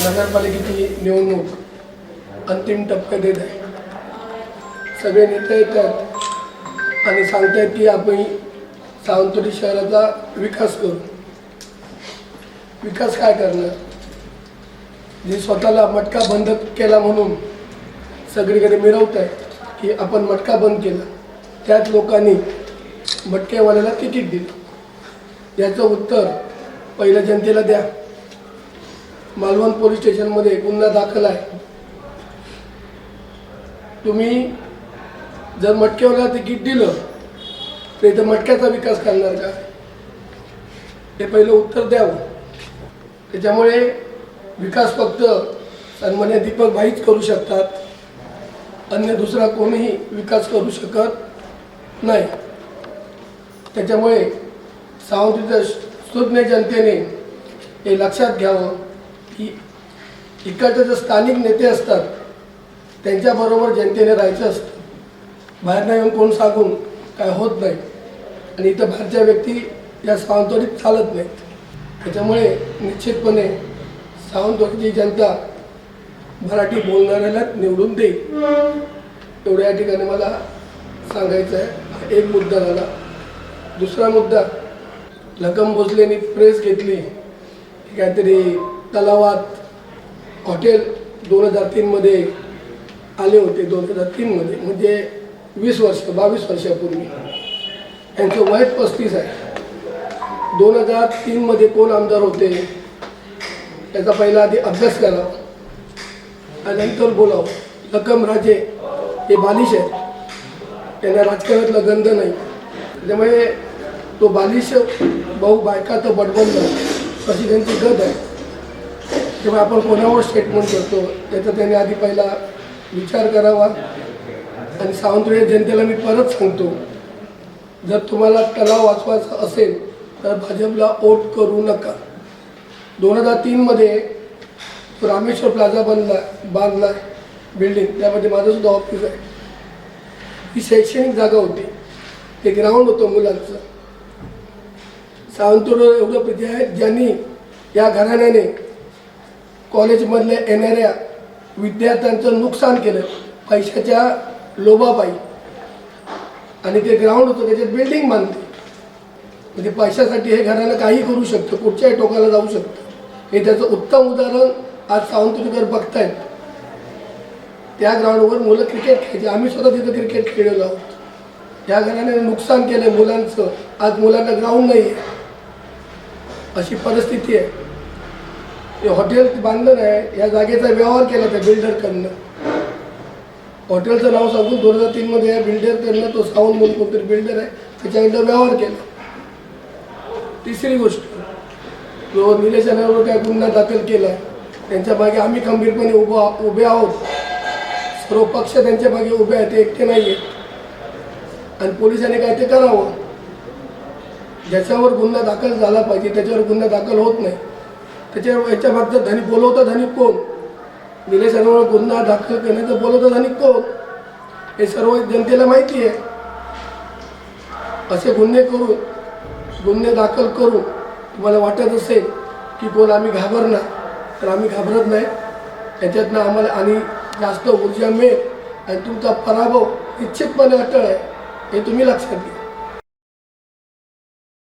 नगरपालिकेची निवडणूक अंतिम टप्प्यात येत आहे. सगळे नेते येतात आणि सांगतात की आपण सावंतवाडी शहराचा विकास करू. विकास काय करणार? जे स्वतःला मटका बंद केला म्हणून सगळीकडे मिरवत आहे की आपण मटका बंद केला, त्याच लोकांनी मटकेवाल्याला तिकीट दिलं. याचं उत्तर पहिल्या जनतेला द्या. मालवण पोलीस स्टेशनमध्ये गुन्हा दाखल आहे. तुम्ही जर मटक्यावाल्याला तिकीट दिलं तर इथं मटक्याचा विकास करणार का? हे पहिलं उत्तर द्यावं. त्याच्यामुळे विकास फक्त सन्मान्य दीपक भाईच करू शकतात, अन्य दुसरा कोणीही विकास करू शकत नाही. त्याच्यामुळे सावंतवाडीच्या सुज्ञ जनतेने हे लक्षात घ्यावं की इकडचे जे स्थानिक नेते असतात त्यांच्याबरोबर जनतेने राहायचं असतं. बाहेर नाही येऊन कोण सांगून काय होत नाही आणि इथं बाहेरच्या व्यक्ती या सावंतवाडीत चालत नाहीत. त्याच्यामुळे निश्चितपणे सावंतवाडीची जनता मराठी बोलणाऱ्याला निवडून देईल. एवढ्या या ठिकाणी मला सांगायचं आहे. एक मुद्दा झाला. दुसरा मुद्दा, लखम भोसलेंनी प्रेस घेतली की काहीतरी तलावात हॉटेल 2003मध्ये आले होते. 2003मध्ये म्हणजे 22 वर्षापूर्वी. त्यांचं वय 35 आहे. 2003मध्ये कोण आमदार होते त्याचा पहिला आधी अभ्यास करावा आणि नंतर बोलावं. लखम राजे हे बालिश आहेत, त्यांना राजकारणातलं गंध नाही. त्यामुळे तो बालिश भाऊ बायका तर बडबड अशी त्यांची गत आहे. तेव्हा आपण कोणावर स्टेटमेंट करतो त्याचा त्याने आधी पहिला विचार करावा. आणि सावंतवाडी जनतेला मी परत सांगतो, जर तुम्हाला तलाव वाचवायचा असेल तर भाजपला वोट करू नका. 2003मध्ये रामेश्वर प्लाझा बांधला बिल्डिंग, त्यामध्ये माझं सुद्धा ऑफिस आहे. ही शैक्षणिक जागा होती, ते ग्राउंड होतं मुलांचं. सावंतवाडीवर एवढं प्रीती आहे, ज्यांनी या घराण्याने कॉलेजमधल्या येणाऱ्या विद्यार्थ्यांचं नुकसान केलं पैशाच्या लोभापायी. आणि ते ग्राउंड होतं, त्याच्यात बिल्डिंग बांधली. म्हणजे पैशासाठी हे घराणं काही करू शकतं, कुठच्याही टोकाला जाऊ शकतं. हे त्याचं उत्तम उदाहरण आज सावंतवाडीकर बघतायत. त्या ग्राउंडवर मुलं क्रिकेट खेळायचे. आम्ही स्वतः तिथं क्रिकेट खेळलेलो आहोत. या घराने नुकसान केलं मुलांचं. आज मुलांना ग्राउंड नाही आहे, अशी परिस्थिती आहे. ते हॉटेल बांधलं नाही, या जागेचा व्यवहार केला त्या बिल्डरकडनं. हॉटेलचं नाव सांगून 2003मध्ये या बिल्डरकडनं, तो सावंत म्हणून कोणतरी बिल्डर आहे, त्याच्याकडनं व्यवहार केला. तिसरी गोष्ट, जो निलेश राणेंवर काय गुन्हा दाखल केला त्यांच्या मागे आम्ही खंबीरपणे उभे आहोत. सर्व पक्ष त्यांच्या मागे उभे आहेत, ते एकटे नाही आहेत. आणि पोलिसांनी काय ते करावं. ज्याच्यावर गुन्हा दाखल झाला पाहिजे त्याच्यावर गुन्हा दाखल होत नाही. याच्या मागचं धनी बोलवतं धनी कोण? निलेश राणेंवर गुन्हा दाखल करण्याचं बोलवतं धनी कोण? हे सर्व जनतेला माहिती आहे. असे गुन्हे दाखल करून तुम्हाला वाटत असेल की कोण आम्ही घाबरणार, तर आम्ही घाबरत नाही. त्याच्यातनं आम्हाला आणि जास्त ऊर्जा मिळेल आणि तुमचा पराभव निश्चितपणे अटळ आहे, हे तुम्ही लक्षात घ्या.